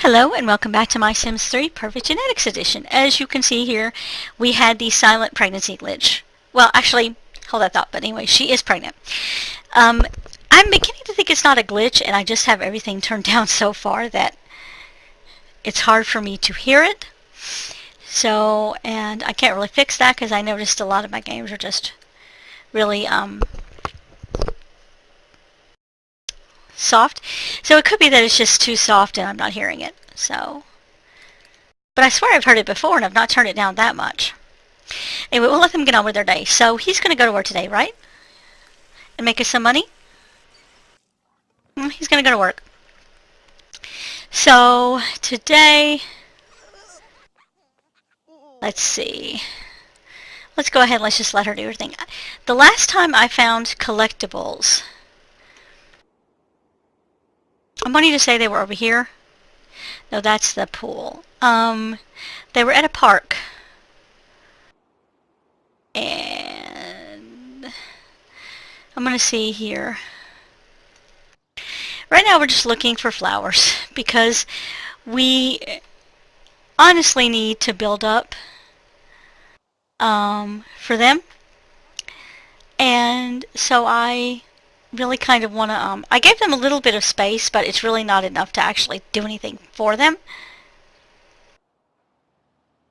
Hello and welcome back to My Sims 3 Perfect Genetics Edition. As you can see here, we had the silent pregnancy glitch. Well, actually, hold that thought, but anyway, she is pregnant. I'm beginning to think it's not a glitch, and I just have everything turned down so far that it's hard for me to hear it. So, and I can't really fix that because I noticed a lot of my games are just really soft. So it could be that it's just too soft and I'm not hearing it. So, but I swear I've heard it before and I've not turned it down that much. Anyway, we'll let them get on with their day. So he's going to go to work today, right? And make us some money? He's going to go to work. So today, let's see. Let's go ahead and let's just let her do her thing. The last time I found collectibles, I'm wanting to say they were over here. No, that's the pool. They were at a park. And I'm going to see here. Right now we're just looking for flowers because we honestly need to build up for them. And so I really kind of want to, I gave them a little bit of space, but it's really not enough to actually do anything for them.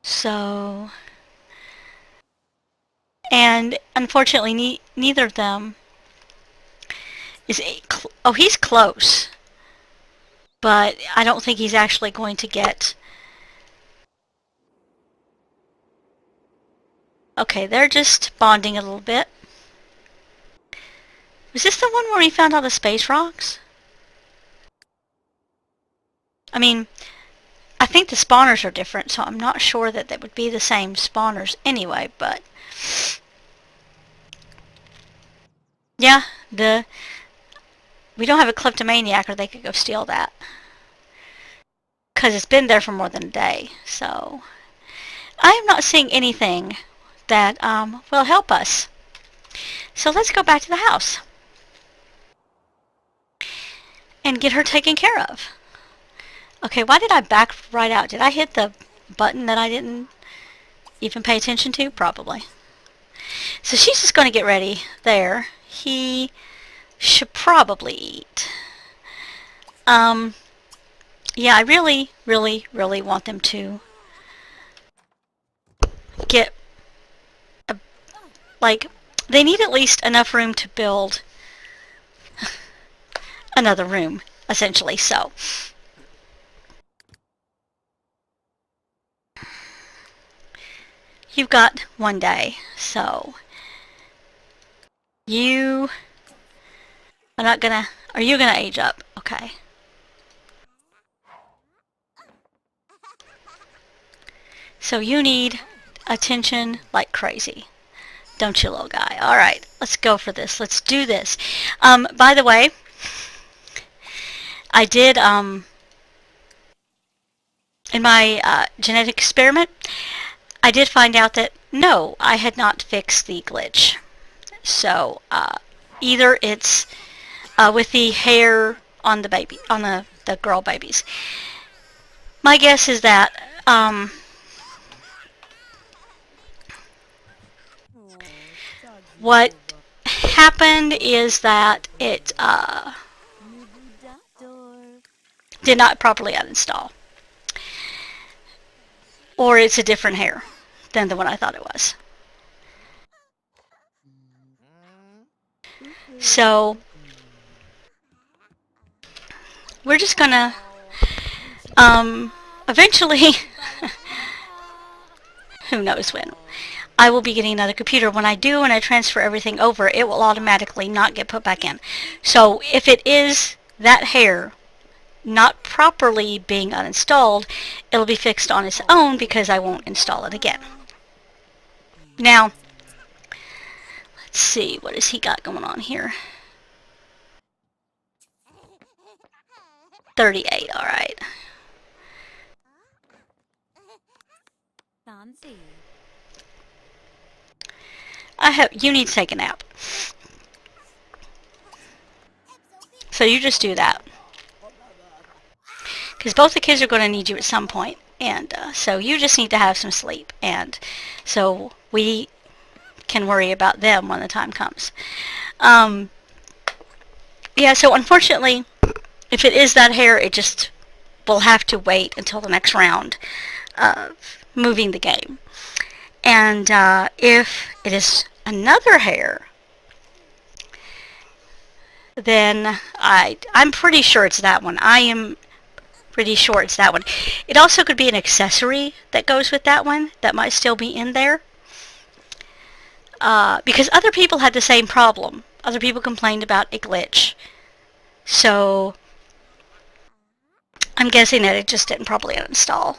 So, and unfortunately neither of them is, oh, he's close, but I don't think he's actually going to get, okay, they're just bonding a little bit. Was this the one where we found all the space rocks? I mean, I think the spawners are different, so I'm not sure that they would be the same spawners anyway, but yeah, we don't have a kleptomaniac or they could go steal that. Because it's been there for more than a day, so I am not seeing anything that will help us. So let's go back to the house and get her taken care of. Okay, why did I back right out? Did I hit the button that I didn't even pay attention to? Probably. So she's just going to get ready there. He should probably eat. Yeah, I really, really, really want them to get like, they need at least enough room to build another room, essentially. So you've got one day, so you are not gonna, are you gonna age up? Okay. So you need attention like crazy, don't you, little guy? Alright, let's go for this. Let's do this. By the way, I did, in my genetic experiment, I did find out that, no, I had not fixed the glitch. So, either it's with the hair on the baby, on the girl babies. My guess is that, what happened is that it did not properly uninstall. Or it's a different hair than the one I thought it was. So we're just gonna eventually who knows when I will be getting another computer. When I do and I transfer everything over, it will automatically not get put back in. So if it is that hair not properly being uninstalled, it'll be fixed on its own because I won't install it again. Now, let's see, what has he got going on here? 38, alright. You need to take a nap. So you just do that. because both the kids are going to need you at some point, and so you just need to have some sleep, and so we can worry about them when the time comes. Yeah, so unfortunately, if it is that hair, it just will have to wait until the next round of moving the game. And if it is another hair, then I'm pretty sure it's that one. I am pretty sure it's that one. It also could be an accessory that goes with that one that might still be in there. Because other people had the same problem. Other people complained about a glitch. So I'm guessing that it just didn't properly uninstall.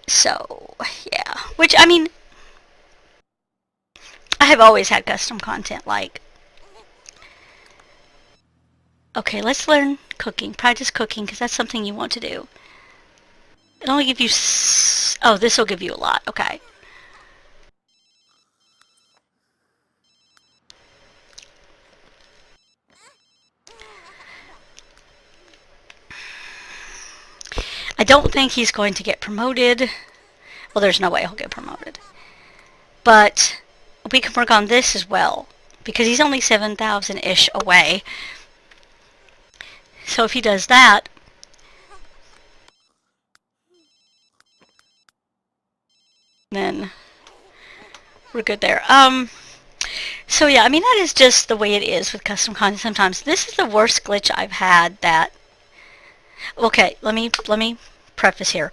So, yeah. Which, I mean, I have always had custom content like, okay, let's learn cooking. Practice cooking, because that's something you want to do. It'll only give you... oh, this will give you a lot. Okay. I don't think he's going to get promoted. Well, there's no way he'll get promoted. But we can work on this as well, because he's only 7,000-ish away. So if he does that, then we're good there. So yeah, I mean, that is just the way it is with custom content sometimes. This is the worst glitch I've had that... okay, let me preface here.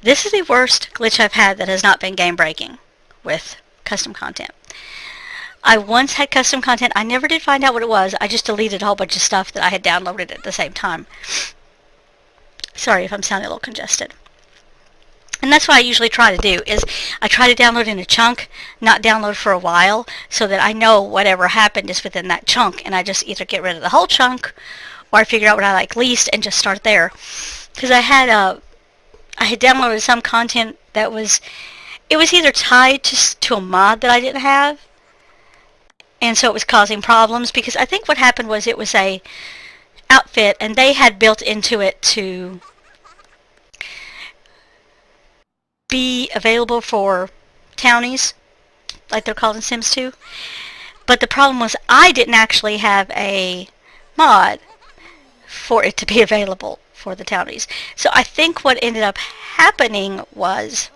This is the worst glitch I've had that has not been game breaking with custom content. I once had custom content. I never did find out what it was. I just deleted a whole bunch of stuff that I had downloaded at the same time. Sorry if I'm sounding a little congested. And that's what I usually try to do, is I try to download in a chunk, not download for a while, so that I know whatever happened is within that chunk, and I just either get rid of the whole chunk, or I figure out what I like least and just start there. Because I had downloaded some content that was, it was either tied to a mod that I didn't have, and so it was causing problems, because I think what happened was it was a outfit, and they had built into it to be available for townies, like they're called in Sims 2. But the problem was I didn't actually have a mod for it to be available for the townies. So I think what ended up happening was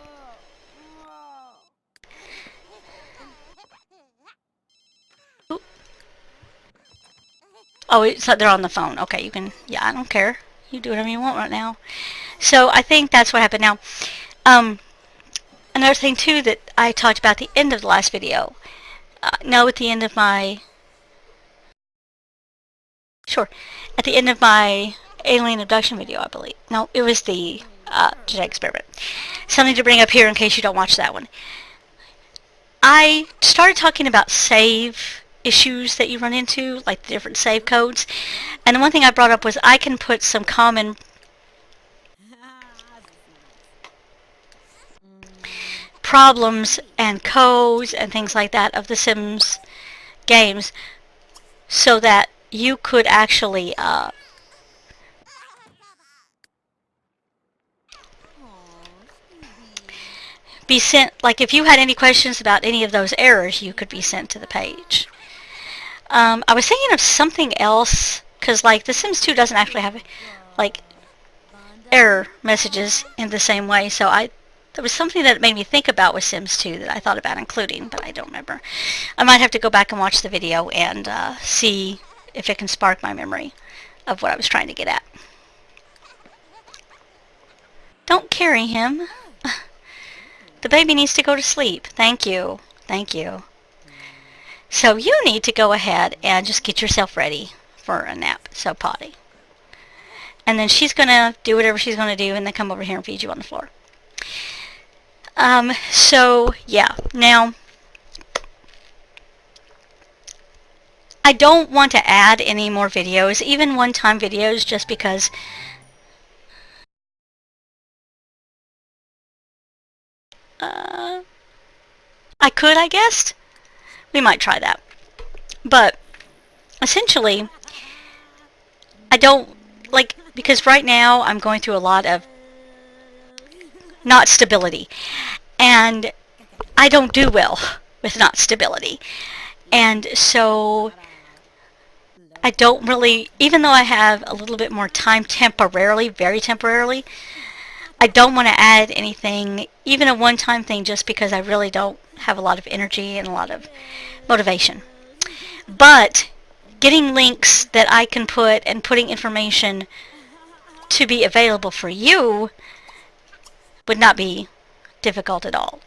oh, it's, they're on the phone. Okay, you can, yeah, I don't care. You do whatever you want right now. So I think that's what happened. Now, another thing too that I talked about at the end of the last video. No, at the end of my... sure. At the end of my alien abduction video, I believe. No, it was the genetic experiment. Something to bring up here in case you don't watch that one. I started talking about save issues that you run into, like the different save codes. And the one thing I brought up was I can put some common problems and codes and things like that of the Sims games so that you could actually be sent, like if you had any questions about any of those errors, you could be sent to the page. I was thinking of something else, because like the Sims 2 doesn't actually have like error messages in the same way, so there was something that made me think about with Sims 2 that I thought about including, but I don't remember. I might have to go back and watch the video and see if it can spark my memory of what I was trying to get at. Don't carry him. The baby needs to go to sleep. Thank you. Thank you. So you need to go ahead and just get yourself ready for a nap. So potty. And then she's going to do whatever she's going to do and then come over here and feed you on the floor. So, yeah. Now, I don't want to add any more videos, even one-time videos, just because I could, I guess. We might try that. But, essentially, I don't, like, because right now I'm going through a lot of not stability, and I don't do well with not stability. And so I don't really, even though I have a little bit more time temporarily, very temporarily, I don't want to add anything, even a one-time thing, just because I really don't have a lot of energy and a lot of motivation. But getting links that I can put and putting information to be available for you would not be difficult at all.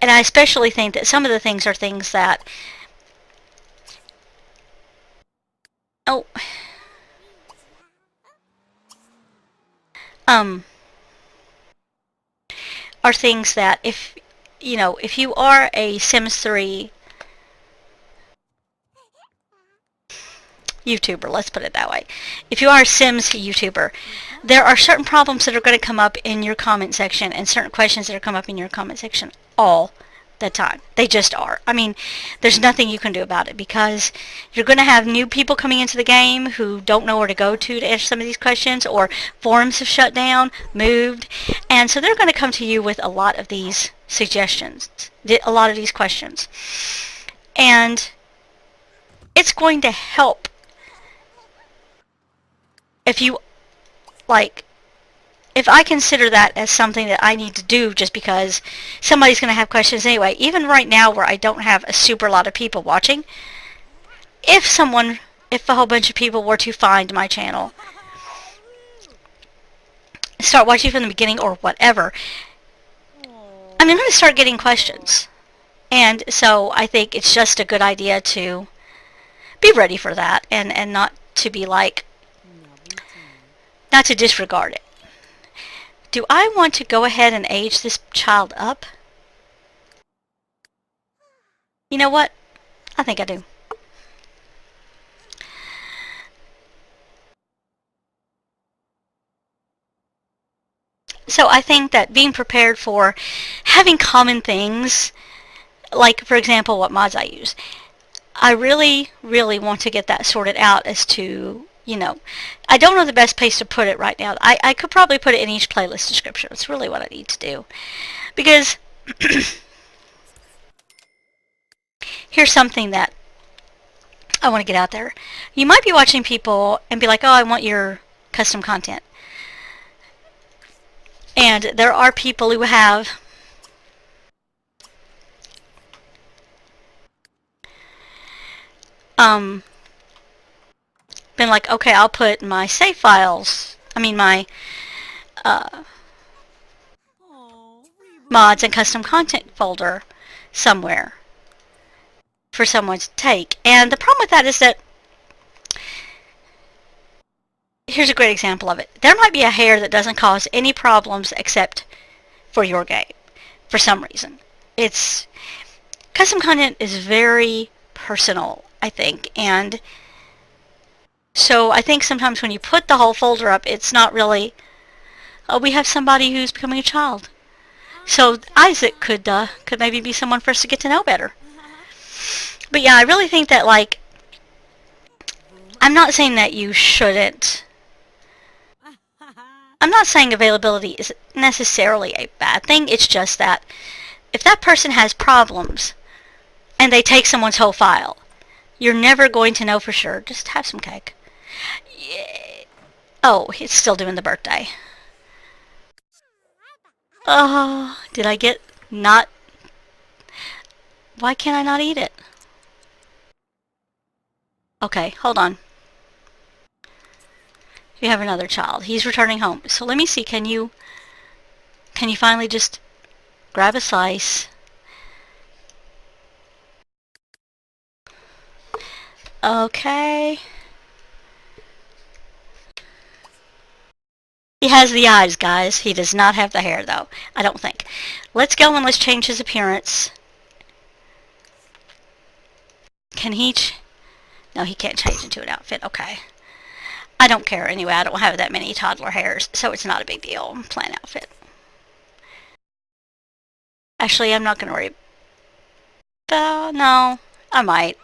And I especially think that some of the things are things that, oh, um, are things that if, you know, if you are a Sims 3 YouTuber, let's put it that way. If you are a Sims YouTuber, there are certain problems that are going to come up in your comment section and certain questions that are come up in your comment section all the time. They just are. I mean, there's nothing you can do about it because you're going to have new people coming into the game who don't know where to go to answer some of these questions, or forums have shut down, moved, and so they're going to come to you with a lot of these suggestions, a lot of these questions. And it's going to help if you, like, if I consider that as something that I need to do just because somebody's going to have questions anyway, even right now where I don't have a super lot of people watching, if a whole bunch of people were to find my channel, start watching from the beginning or whatever, I'm going to start getting questions. And so I think it's just a good idea to be ready for that and not to be like, not to disregard it. Do I want to go ahead and age this child up? You know what? I think I do. So I think that being prepared for having common things, like for example what mods I use, I really, really want to get that sorted out as to, you know, I don't know the best place to put it right now. I could probably put it in each playlist description. It's really what I need to do. Because here's something that I want to get out there. You might be watching people and be like, oh, I want your custom content. And there are people who have been like, okay, I'll put my save files, my mods and custom content folder somewhere for someone to take. And the problem with that is that, here's a great example of it. There might be a hair that doesn't cause any problems except for your game for some reason. Custom content is very personal, I think, and so I think sometimes when you put the whole folder up, it's not really, oh, we have somebody who's becoming a child. So Isaac could maybe be someone for us to get to know better. But yeah, I really think that, like, I'm not saying that you shouldn't. I'm not saying availability is necessarily a bad thing. It's just that if that person has problems and they take someone's whole file, you're never going to know for sure. Just have some cake. Yeah. Oh, it's still doing the birthday. Oh, did I get not... Why can't I not eat it? Okay, hold on. You have another child. He's returning home. So let me see, can you finally just grab a slice? Okay. He has the eyes, guys. He does not have the hair, though. I don't think. Let's go and let's change his appearance. Can he... No, he can't change into an outfit. Okay. I don't care anyway. I don't have that many toddler hairs, so it's not a big deal. Plain outfit. Actually, I'm not going to worry. No, I might.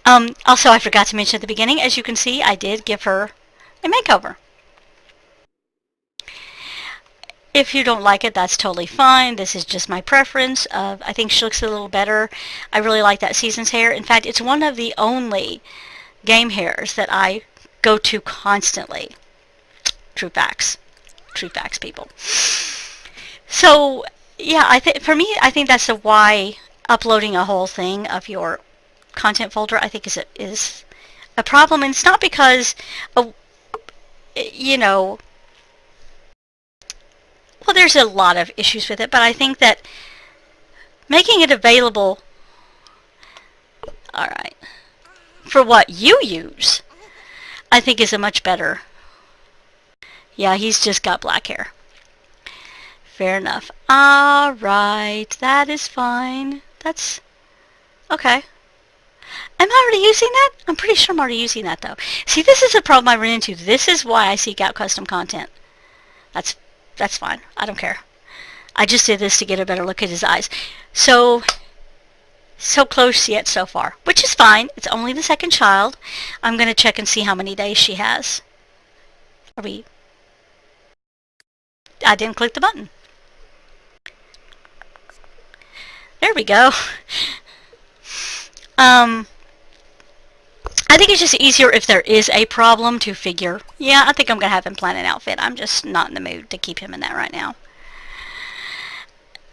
Also, I forgot to mention at the beginning, as you can see, I did give her a makeover. If you don't like it, that's totally fine. This is just my preference. I think she looks a little better. I really like that Seasons hair. In fact, it's one of the only game hairs that I go to constantly. True facts. True facts, people. So, yeah, for me, I think that's why uploading a whole thing of your content folder, I think is a problem. And it's not because, you know, well, there's a lot of issues with it, but I think that making it available, all right, for what you use, I think is a much better. Yeah, he's just got black hair. Fair enough. All right, that is fine. That's okay. Am I already using that? I'm pretty sure I'm already using that, though. See, this is a problem I run into. This is why I seek out custom content. That's fine. I don't care. I just did this to get a better look at his eyes. So close yet so far, which is fine. It's only the second child. I'm going to check and see how many days she has. I didn't click the button. There we go. I think it's just easier if there is a problem to figure. Yeah, I think I'm going to have him plan an outfit. I'm just not in the mood to keep him in that right now.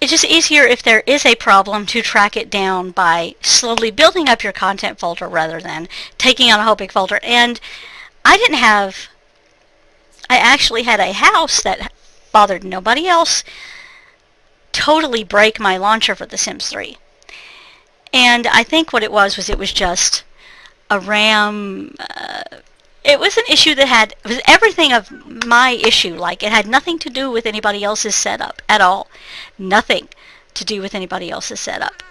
It's just easier if there is a problem to track it down by slowly building up your content folder rather than taking on a whole big folder. And I actually had a house that bothered nobody else totally break my launcher for The Sims 3. And I think what it was just a RAM. It was an issue that it was everything of my issue. Like, it had nothing to do with anybody else's setup at all. Nothing to do with anybody else's setup.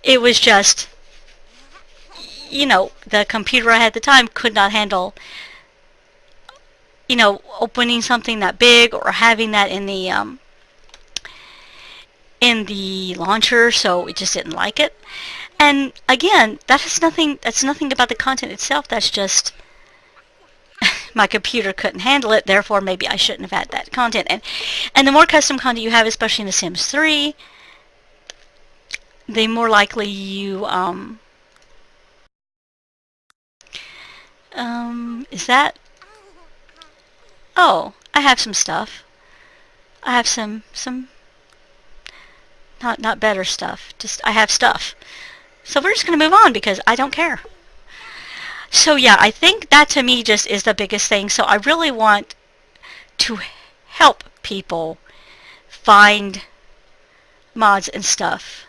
It was just, you know, the computer I had at the time could not handle, you know, opening something that big or having that in the launcher, so it just didn't like it. And again, that's nothing about the content itself. That's just my computer couldn't handle it. Therefore, maybe I shouldn't have had that content. And the more custom content you have, especially in The Sims 3, the more likely you is that? Oh, I have some stuff. I have some not better stuff. Just I have stuff. So we're just going to move on because I don't care. So yeah, I think that to me just is the biggest thing. So I really want to help people find mods and stuff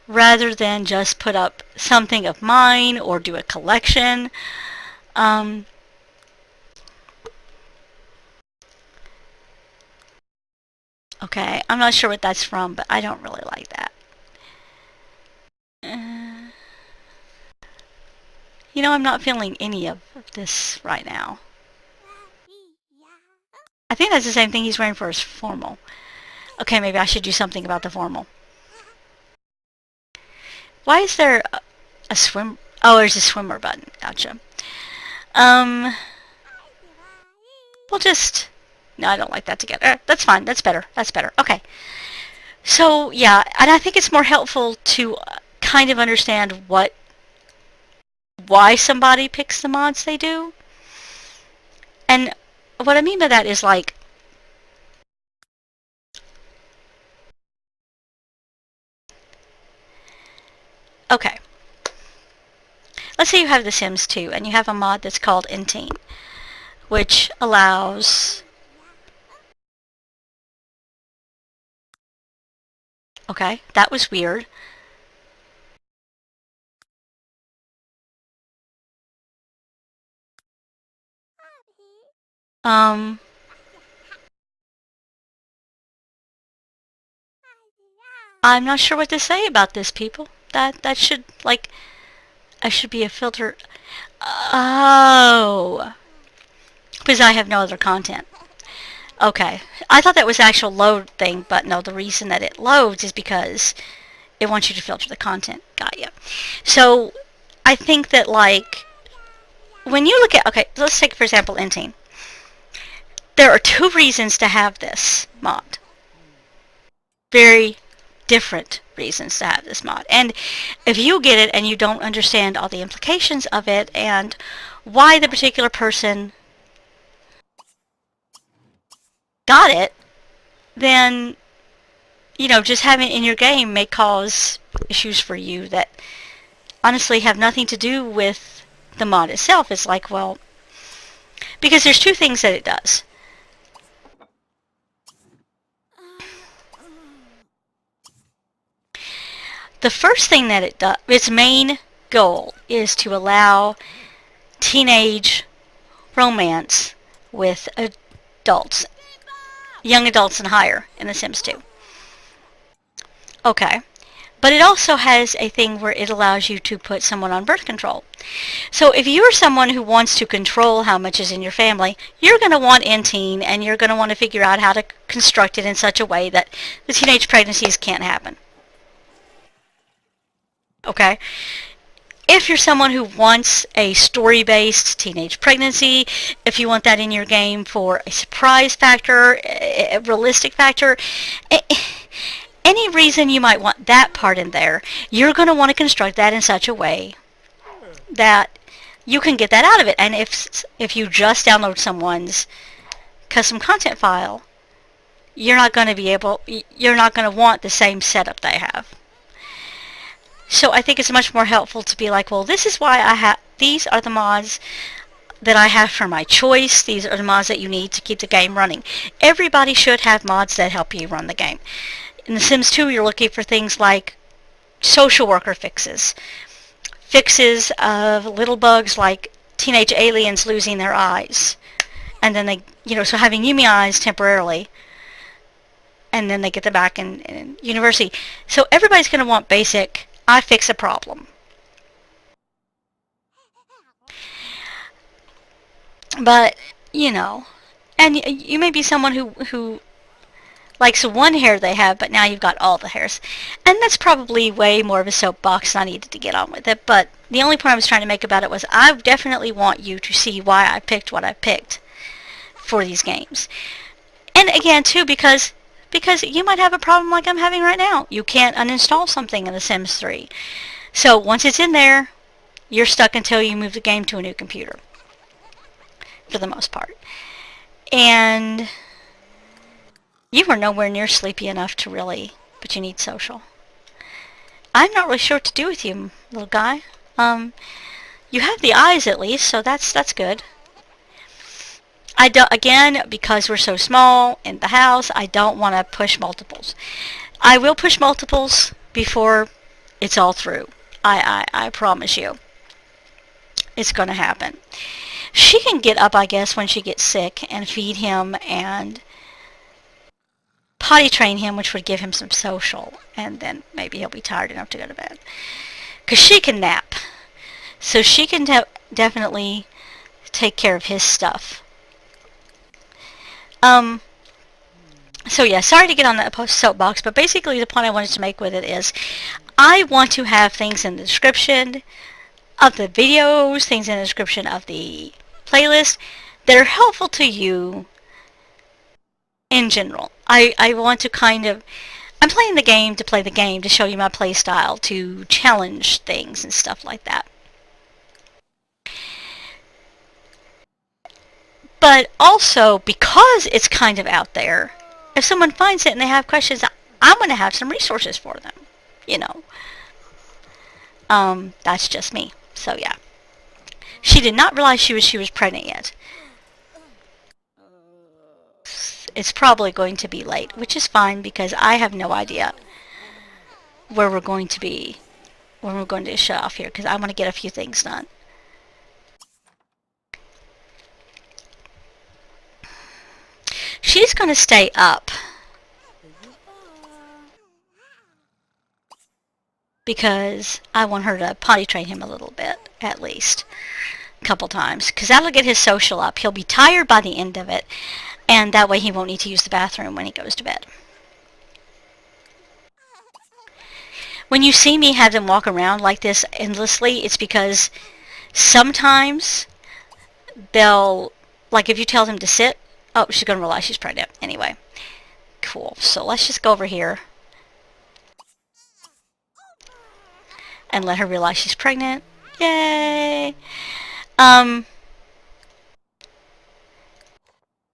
rather than just put up something of mine or do a collection. Okay, I'm not sure what that's from, but I don't really like that. You know, I'm not feeling any of this right now. I think that's the same thing he's wearing for his formal. Okay, maybe I should do something about the formal. Why is there a swim? Oh, there's a swimmer button. Gotcha. We'll just... No, I don't like that together. That's fine. That's better. That's better. Okay. So, yeah, and I think it's more helpful to kind of understand why somebody picks the mods they do. And what I mean by that is, like, okay, let's say you have The Sims 2 and you have a mod that's called Inteen, which allows, okay, that was weird. I'm not sure what to say about this, people. That should, like, I should be a filter. Oh. Because I have no other content. Okay. I thought that was the actual load thing, but no, the reason that it loads is because it wants you to filter the content. Got ya. So, I think that, like, when you look at, okay, let's take, for example, Inteen. There are two reasons to have this mod. Very different reasons to have this mod. And if you get it and you don't understand all the implications of it and why the particular person got it, then, you know, just having it in your game may cause issues for you that honestly have nothing to do with the mod itself. It's like, well, because there's two things that it does. The first thing that it does, its main goal is to allow teenage romance with adults, young adults and higher in The Sims 2. Okay. But it also has a thing where it allows you to put someone on birth control. So if you're someone who wants to control how much is in your family, you're going to want in-teen, and you're going to want to figure out how to construct it in such a way that the teenage pregnancies can't happen. Okay? If you're someone who wants a story-based teenage pregnancy, if you want that in your game for a surprise factor, a realistic factor, any reason you might want that part in there, you're going to want to construct that in such a way that you can get that out of it. And if you just download someone's custom content file, you're not going to want the same setup they have. So I think it's much more helpful to be like, well, this is why these are the mods that I have for my choice. These are the mods that you need to keep the game running. Everybody should have mods that help you run the game. In The Sims 2, you're looking for things like social worker fixes. Fixes of little bugs like teenage aliens losing their eyes. And then they, so having Yumi eyes temporarily. And then they get them back in university. So everybody's going to want basic, I fix a problem. But, and you may be someone who likes one hair they have, but now you've got all the hairs. And that's probably way more of a soapbox, and I needed to get on with it. But the only point I was trying to make about it was I definitely want you to see why I picked what I picked for these games. And again, too, because you might have a problem like I'm having right now. You can't uninstall something in The Sims 3. So once it's in there, you're stuck until you move the game to a new computer, for the most part. And you were nowhere near sleepy enough to really, but you need social. I'm not really sure what to do with you, little guy. You have the eyes at least, so that's good. Again, because we're so small in the house, I don't want to push multiples. I will push multiples before it's all through. I promise you. It's going to happen. She can get up, I guess, when she gets sick and feed him and potty train him, which would give him some social, and then maybe he'll be tired enough to go to bed. Because she can nap. So she can definitely take care of his stuff. So yeah, sorry to get on that soapbox, but basically the point I wanted to make with it is I want to have things in the description of the videos, things in the description of the playlist that are helpful to you in general. I want to I'm playing the game to play the game, to show you my play style, to challenge things and stuff like that. But also, because it's kind of out there, if someone finds it and they have questions, I'm going to have some resources for them, That's just me. So yeah. She did not realize she was pregnant yet. It's probably going to be late, which is fine because I have no idea where we're going to be when we're going to shut off here, because I want to get a few things done. She's going to stay up because I want her to potty train him a little bit, at least a couple times, because that'll get his social up. He'll be tired by the end of it, and that way he won't need to use the bathroom when he goes to bed. When you see me have them walk around like this endlessly, it's because sometimes they'll, like if you tell them to sit, Oh, she's going to realize she's pregnant. Anyway. Cool. So let's just go over here. And let her realize she's pregnant. Yay!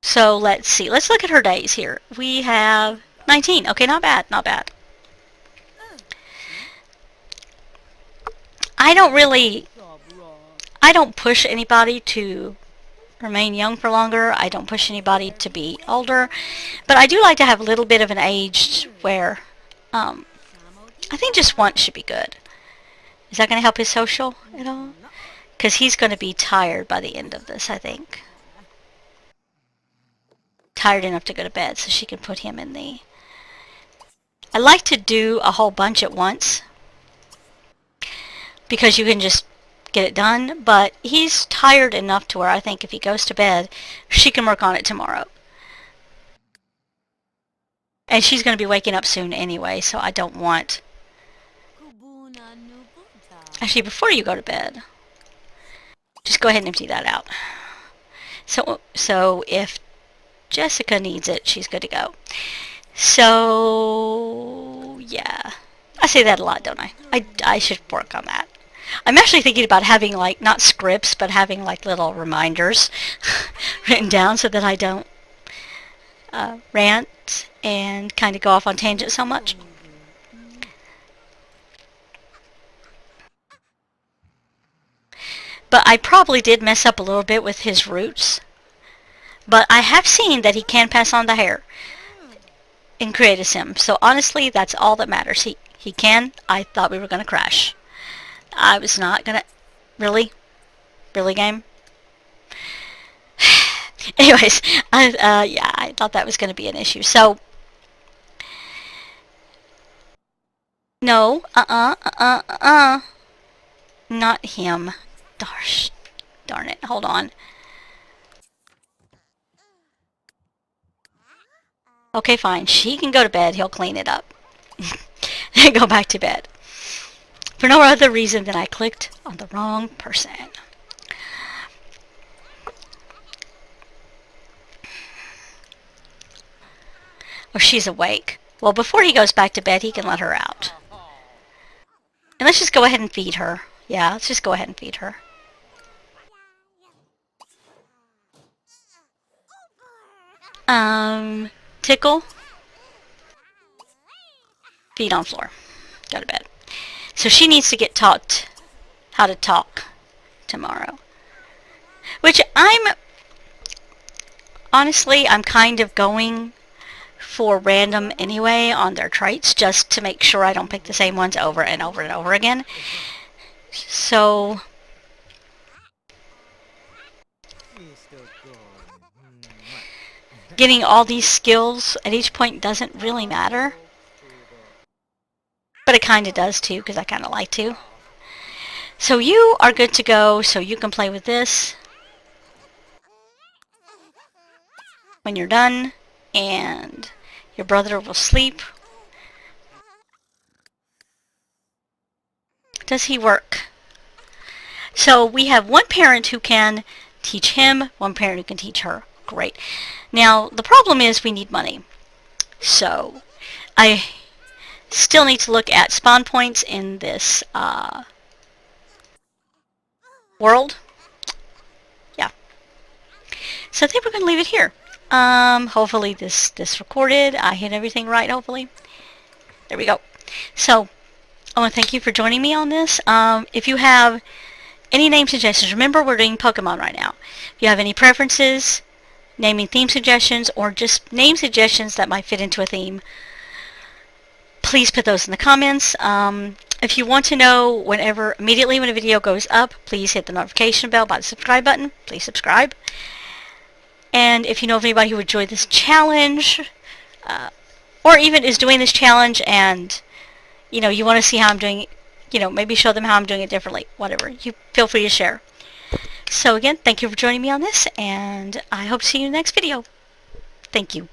So let's see. Let's look at her days here. We have 19. Okay, not bad. Not bad. I don't push anybody to remain young for longer. I don't push anybody to be older. But I do like to have a little bit of an age where, I think just once should be good. Is that going to help his social at all? Because he's going to be tired by the end of this, I think. Tired enough to go to bed, so she can put him in the... I like to do a whole bunch at once, because you can just get it done, but he's tired enough to where I think if he goes to bed, she can work on it tomorrow. And she's going to be waking up soon anyway, so I don't want... Actually, before you go to bed, just go ahead and empty that out. So if Jessica needs it, she's good to go. So, yeah. I say that a lot, don't I? I should work on that. I'm actually thinking about having, like, not scripts, but having, like, little reminders written down so that I don't rant and kind of go off on tangents so much. But I probably did mess up a little bit with his roots. But I have seen that he can pass on the hair in Create a Sim. So honestly, that's all that matters. He can. I thought we were going to crash. I was not going to... Really? Really, game? Anyways, yeah, I thought that was going to be an issue. So, no, not him. Darn it. Hold on. Okay, fine. She can go to bed. He'll clean it up. And go back to bed. For no other reason than I clicked on the wrong person. Oh, she's awake. Well, before he goes back to bed, he can let her out. And let's just go ahead and feed her. Yeah, let's just go ahead and feed her. Tickle. Feet on floor. Go to bed. So she needs to get taught how to talk tomorrow. Which honestly, I'm kind of going for random anyway on their traits, just to make sure I don't pick the same ones over and over and over again. So... getting all these skills at each point doesn't really matter. But it kind of does too, because I kind of like to. So you are good to go, so you can play with this when you're done, and your brother will sleep. Does he work? So we have one parent who can teach him, one parent who can teach her. Great. Now, the problem is we need money. So, I still need to look at spawn points in this world. Yeah. So I think we're going to leave it here. Hopefully this recorded. I hit everything right, hopefully. There we go. So, I want to thank you for joining me on this. If you have any name suggestions, remember we're doing Pokemon right now. If you have any preferences, naming theme suggestions, or just name suggestions that might fit into a theme, please put those in the comments. If you want to know immediately when a video goes up, please hit the notification bell by the subscribe button. Please subscribe. And if you know of anybody who would enjoy this challenge, or even is doing this challenge and, you know, you want to see how I'm doing it, you know, maybe show them how I'm doing it differently, whatever, you feel free to share. So again, thank you for joining me on this, and I hope to see you in the next video. Thank you.